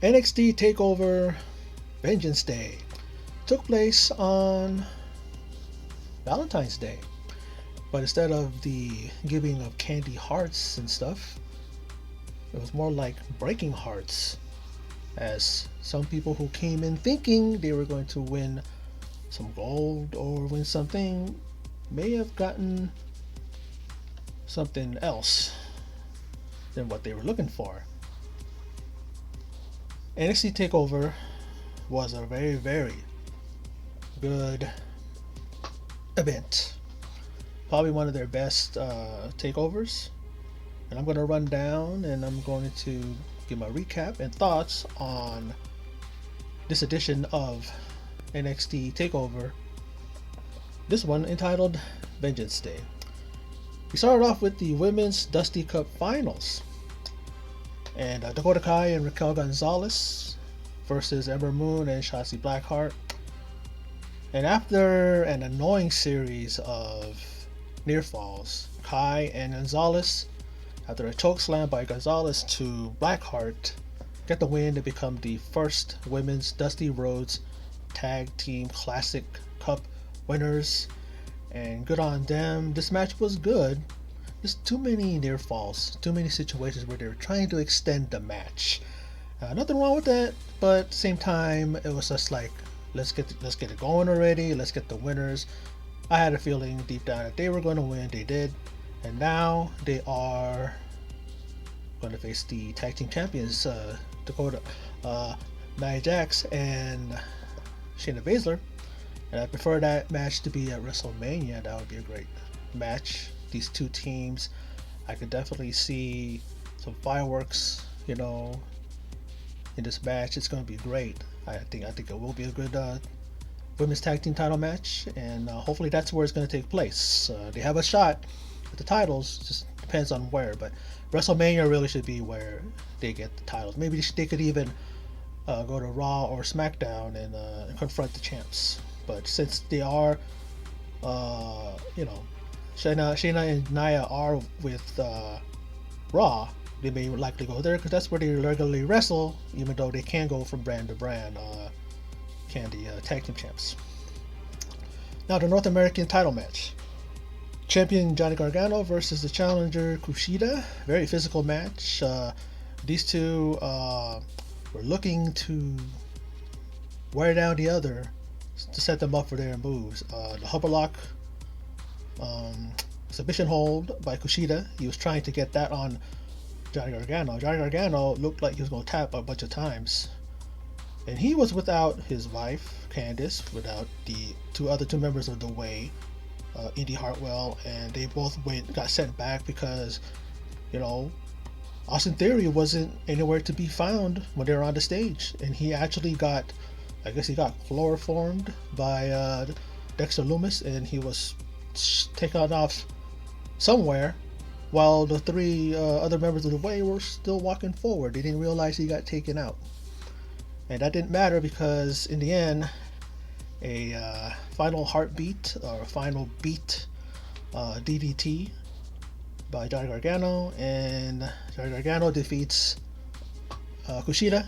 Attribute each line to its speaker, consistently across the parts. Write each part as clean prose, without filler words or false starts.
Speaker 1: NXT Takeover Vengeance Day took place on Valentine's Day, but instead of the giving of candy hearts and stuff, it was more like breaking hearts, as some people who came in thinking they were going to win some gold or win something may have gotten something else than what they were looking for. NXT Takeover was a very, very good event. Probably one of their best takeovers. And I'm going to run down and I'm going to give my recap and thoughts on this edition of NXT Takeover. This one entitled Vengeance Day. We started off with the Women's Dusty Cup Finals. And Dakota Kai and Raquel Gonzalez versus Ember Moon and Shotzi Blackheart. And after an annoying series of near falls, Kai and Gonzalez, after a choke slam by Gonzalez to Blackheart, get the win to become the first Women's Dusty Rhodes Tag Team Classic Cup winners. And good on them. This match was good. Just too many near falls, too many situations where they were trying to extend the match. Nothing wrong with that, but at the same time, it was just like, let's get it going already. Let's get the winners. I had a feeling deep down that they were going to win. They did, and now they are going to face the tag team champions, Dakota, Nia Jax, and Shayna Baszler. And I prefer that match to be at WrestleMania. That would be a great match. These two teams, I could definitely see some fireworks, in this match. It's going to be great. I think it will be a good women's tag team title match, and hopefully that's where it's going to take place. They have a shot at the titles, just depends on where. But WrestleMania really should be where they get the titles. Maybe they could even go to Raw or SmackDown and confront the champs. But since they are, Shayna and Nia are with Raw, they may likely go there because that's where they regularly wrestle, even though they can go from brand to brand, the tag team champs. Now the North American title match. Champion Johnny Gargano versus the challenger Kushida. Very physical match. These two were looking to wear down the other to set them up for their moves. The Hubberlock submission hold by Kushida. He was trying to get that on Johnny Gargano. Johnny Gargano looked like he was going to tap a bunch of times. And he was without his wife, Candice, without the two members of The Way, Indy Hartwell, and they both got sent back because, Austin Theory wasn't anywhere to be found when they were on the stage. And he actually got chloroformed by Dexter Lumis, and he was taken off somewhere while the three other members of The Way were still walking forward. They didn't realize he got taken out. And that didn't matter because in the end, a final heartbeat or final beat DDT by Johnny Gargano, and Johnny Gargano defeats Kushida.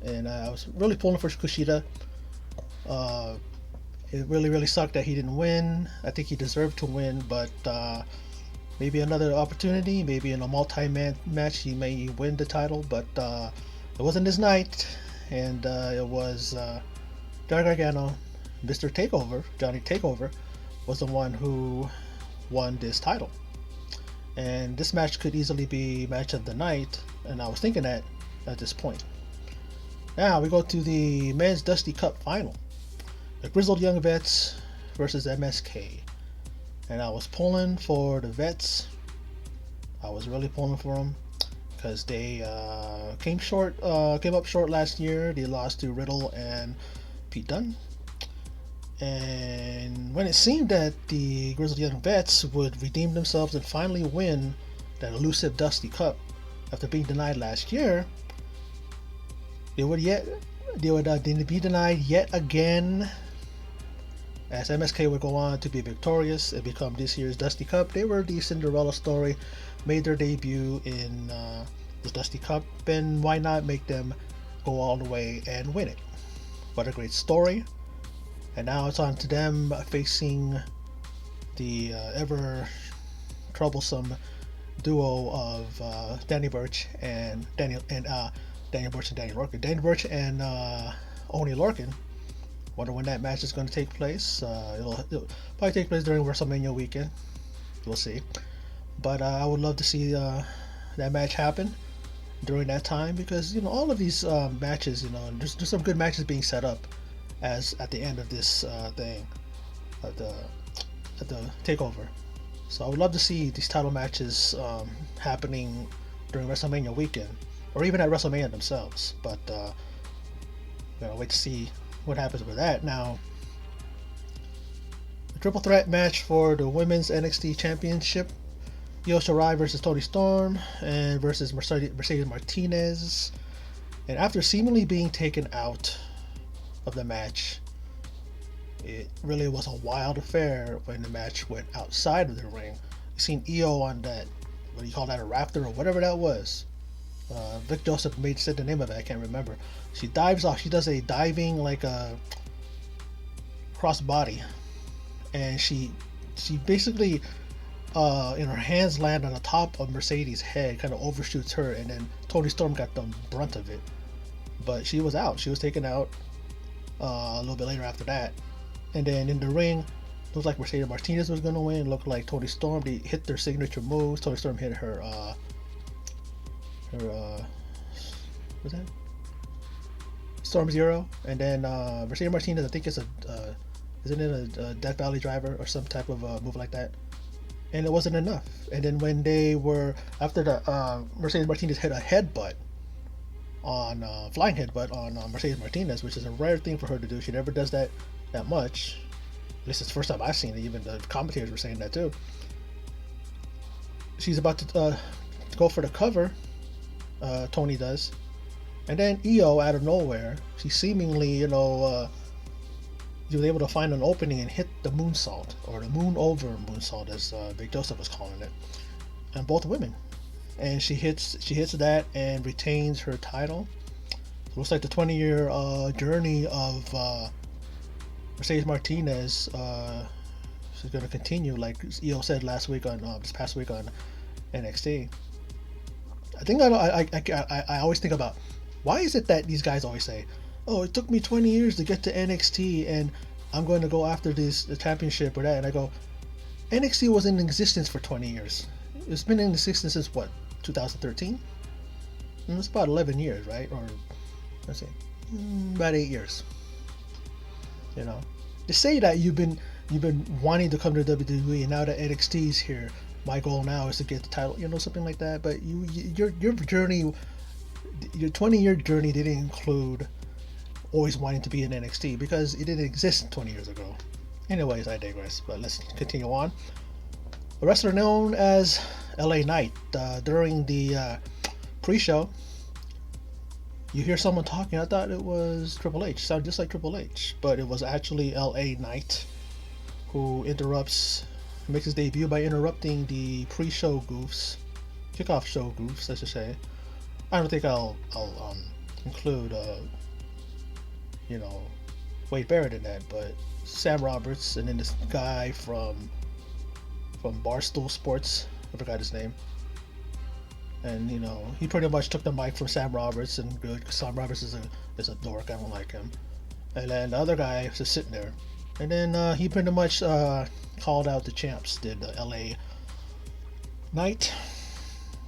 Speaker 1: And I was really pulling for Kushida. It really sucked that he didn't win. I think he deserved to win, but maybe another opportunity, maybe in a multi-man match he may win the title, but it wasn't his night. And it was Johnny Gargano, Mr. Takeover, Johnny Takeover, was the one who won this title. And this match could easily be match of the night, and I was thinking that at this point. Now we go to the Men's Dusty Cup Final. The Grizzled Young Vets versus MSK. And I was pulling for the Vets. I was really pulling for them because they came up short last year. They lost to Riddle and Pete Dunne. And when it seemed that the Grizzled Young Vets would redeem themselves and finally win that elusive Dusty Cup after being denied last year, they would be denied yet again, as MSK would go on to be victorious and become this year's Dusty Cup. They were the Cinderella story, made their debut in the Dusty Cup, and why not make them go all the way and win it. What a great story. And now it's on to them facing the ever troublesome duo of Danny Burch and Daniel Burch and Daniel Lorcan. Danny Burch and Oney Lorcan. Wonder when that match is going to take place. It'll probably take place during WrestleMania weekend. We'll see. But I would love to see that match happen during that time, because all of these matches, there's some good matches being set up as at the end of this thing at the takeover. So I would love to see these title matches happening during WrestleMania weekend, or even at WrestleMania themselves. But wait to see what happens with that. Now, the triple threat match for the women's NXT Championship: Io Shirai versus Toni Storm and versus Mercedes Martinez. And after seemingly being taken out of the match, it really was a wild affair when the match went outside of the ring. You seen Io on that, what do you call that, a raptor or whatever that was. Vic Joseph said the name of it, I can't remember. She dives off. She does a diving, like a crossbody, and she basically her hands land on the top of Mercedes' head, kind of overshoots her, and then Toni Storm got the brunt of it. But she was out. She was taken out a little bit later after that. And then in the ring, looked like Mercedes Martinez was going to win. It looked like Toni Storm. They hit their signature moves. Toni Storm hit her what's that? Storm Zero. And then Mercedes Martinez, I think it's isn't it a Death Valley Driver or some type of move like that? And it wasn't enough. And then when they were, after the Mercedes Martinez hit a headbutt on flying headbutt on Mercedes Martinez, which is a rare thing for her to do. She never does that much. At least it's the first time I've seen it. Even the commentators were saying that too. She's about to go for the cover. Toni does, and then Io out of nowhere, she seemingly she was able to find an opening and hit the moonsault, or the moon over moonsault, as Vic Joseph was calling it, and both women. And she hits that and retains her title. So it looks like the 20-year journey of Mercedes Martinez is going to continue, like Io said last week on this past week on NXT. I think I always think about, why is it that these guys always say, "Oh, it took me 20 years to get to NXT, and I'm going to go after the championship or that." And I go, NXT was in existence for 20 years. It's been in existence since what, 2013? It's about 11 years, right? Or let's see, about 8 years. To say that you've been wanting to come to WWE, and now that NXT's here, my goal now is to get the title, something like that. But your journey, your 20-year journey didn't include always wanting to be in NXT, because it didn't exist 20 years ago. Anyways, I digress, but let's continue on. A wrestler known as LA Knight, during the pre-show, you hear someone talking. I thought it was Triple H. It sounded just like Triple H, but it was actually LA Knight, who makes his debut by interrupting the pre-show goofs, kickoff show goofs, I should say. I don't think I'll include Wade Barrett in that, but Sam Roberts, and then this guy from Barstool Sports, I forgot his name. And he pretty much took the mic from Sam Roberts, and good, because Sam Roberts is a dork. I don't like him. And then the other guy was just sitting there, and then he pretty much called out the champs. Did LA Knight?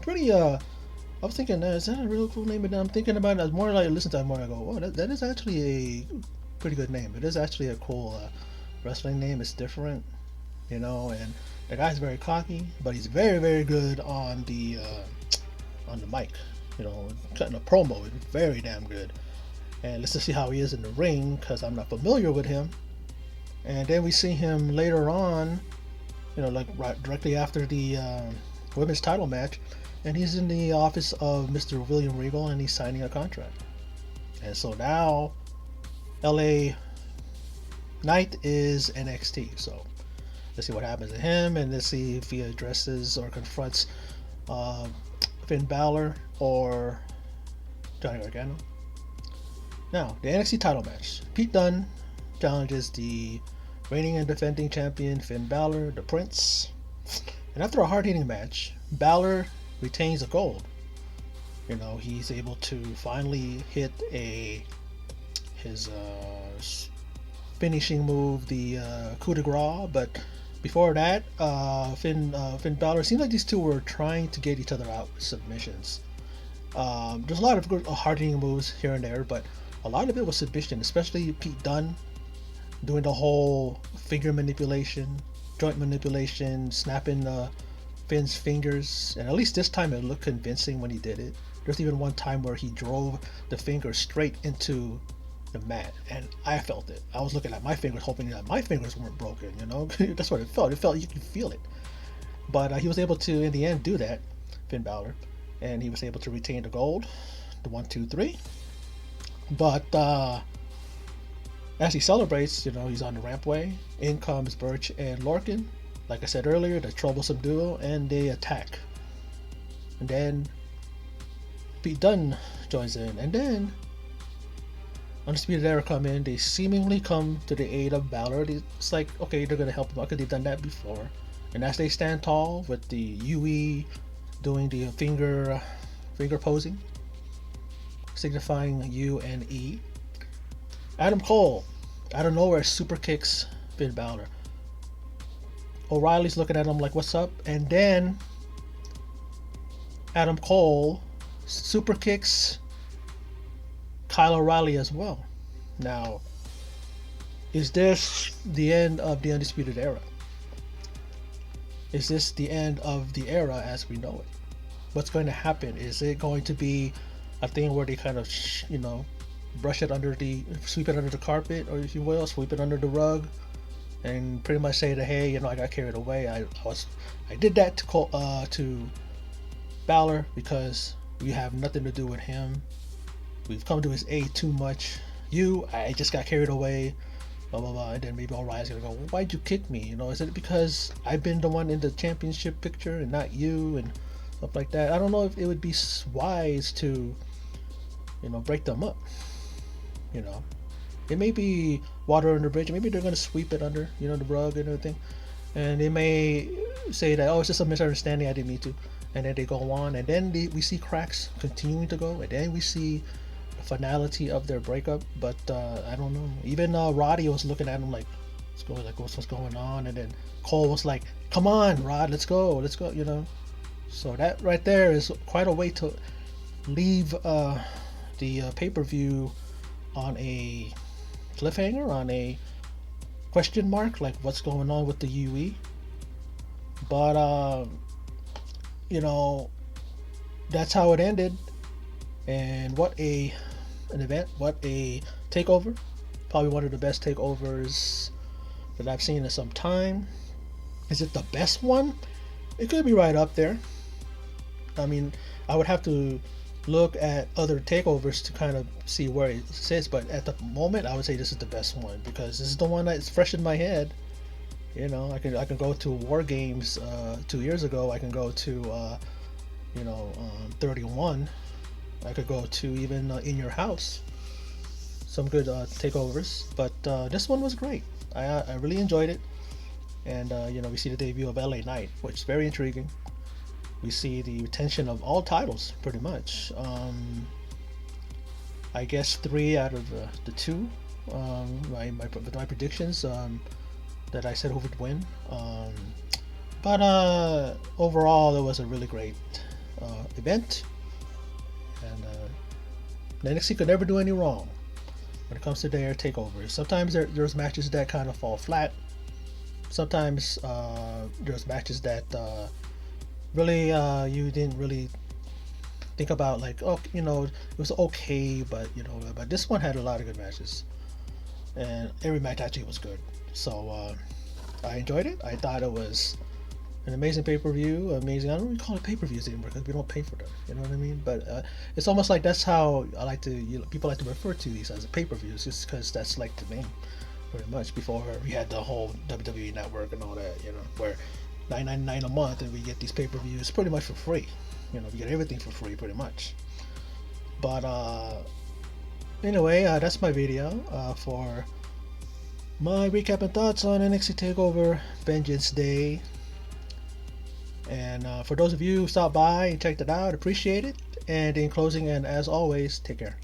Speaker 1: Pretty. I was thinking, is that a real cool name? And I'm thinking about it. I was more like listen to it more. And I go, oh, that is actually a pretty good name. It is actually a cool wrestling name. It's different, and the guy's very cocky, but he's very, very good on the mic. Cutting a promo is very damn good. And let's just see how he is in the ring, because I'm not familiar with him. And then we see him later on, right directly after the women's title match, and he's in the office of Mr. William Regal, and he's signing a contract. And so now LA Knight is NXT. So let's see what happens to him, and let's see if he addresses or confronts Finn Balor or Johnny Gargano. Now, the NXT title match. Pete Dunne challenges the reigning and defending champion Finn Balor, the Prince. And after a hard-hitting match, Balor retains the gold. He's able to finally hit his finishing move, the coup de grace. But before that, Finn Balor, seemed like these two were trying to get each other out with submissions. There's a lot of good hard-hitting moves here and there, but a lot of it was submission, especially Pete Dunne doing the whole finger manipulation, joint manipulation, snapping Finn's fingers, and at least this time it looked convincing when he did it. There's even one time where he drove the finger straight into the mat, and I felt it. I was looking at my fingers, hoping that my fingers weren't broken. That's what it felt. It felt you could feel it, but he was able to, in the end, do that, Finn Balor, and he was able to retain the gold, the 1, 2, 3. But as he celebrates, he's on the rampway. In comes Birch and Lorcan. Like I said earlier, the troublesome duo, and they attack. And then Pete Dunne joins in, and then Undisputed Era come in. They seemingly come to the aid of Balor. It's like, okay, they're gonna help him out because they've done that before. And as they stand tall with the UE doing the finger posing, signifying U and E, Adam Cole out of nowhere super kicks Finn Balor. O'Reilly's looking at him like, what's up? And then Adam Cole super kicks Kyle O'Reilly as well. Now, is this the end of the Undisputed Era? Is this the end of the era as we know it? What's going to happen? Is it going to be a thing where they kind of, sweep it under the carpet, or if you will, sweep it under the rug, and pretty much say that, hey, I got carried away. I did that to Balor because we have nothing to do with him. We've come to his aid too much. I just got carried away. Blah blah blah. And then maybe O'Reilly's gonna go, well, why'd you kick me? Is it because I've been the one in the championship picture and not you, and stuff like that? I don't know if it would be wise to, break them up. It may be water under the bridge. Maybe they're gonna sweep it under, the rug and everything, and they may say that, oh, it's just a misunderstanding. I didn't mean to, and then they go on, and then we see cracks continuing to go, and then we see the finality of their breakup. But I don't know. Even Roddy was looking at him like, what's going on? And then Cole was like, come on, Rod, let's go. So that right there is quite a way to leave the pay-per-view on a cliffhanger, on a question mark, like what's going on with the UE. But that's how it ended. And what an event, what a takeover. Probably one of the best takeovers that I've seen in some time. Is it the best one? It could be right up there. I mean, I would have to look at other takeovers to kind of see where it sits, but at the moment I would say this is the best one because this is the one that's fresh in my head. I can go to War Games 2 years ago. I can go to 31. I could go to even In Your House. Some good takeovers, but this one was great. I really enjoyed it. And we see the debut of LA Knight, which is very intriguing. We see the retention of all titles, pretty much. I guess 3 out of the 2. My predictions that I said who would win. But overall, it was a really great event. And NXT could never do any wrong when it comes to their takeovers. Sometimes there's matches that kind of fall flat. Sometimes there's matches that really you didn't really think about, like, it was okay, but this one had a lot of good matches, and every match actually was good. So I enjoyed it. I thought it was an amazing pay-per-view. Amazing. I don't really call it pay-per-views anymore because we don't pay for them. You know what I mean? But it's almost like that's how I like to. People like to refer to these as pay-per-views, just because that's like the name, pretty much. Before we had the whole WWE network and all that, where $9.99 a month and we get these pay-per-views pretty much for free. We get everything for free, pretty much. But Anyway, that's my video for my recap and thoughts on NXT Takeover Vengeance Day. And for those of you who stopped by and checked it out, appreciate it. And in closing, and as always, take care.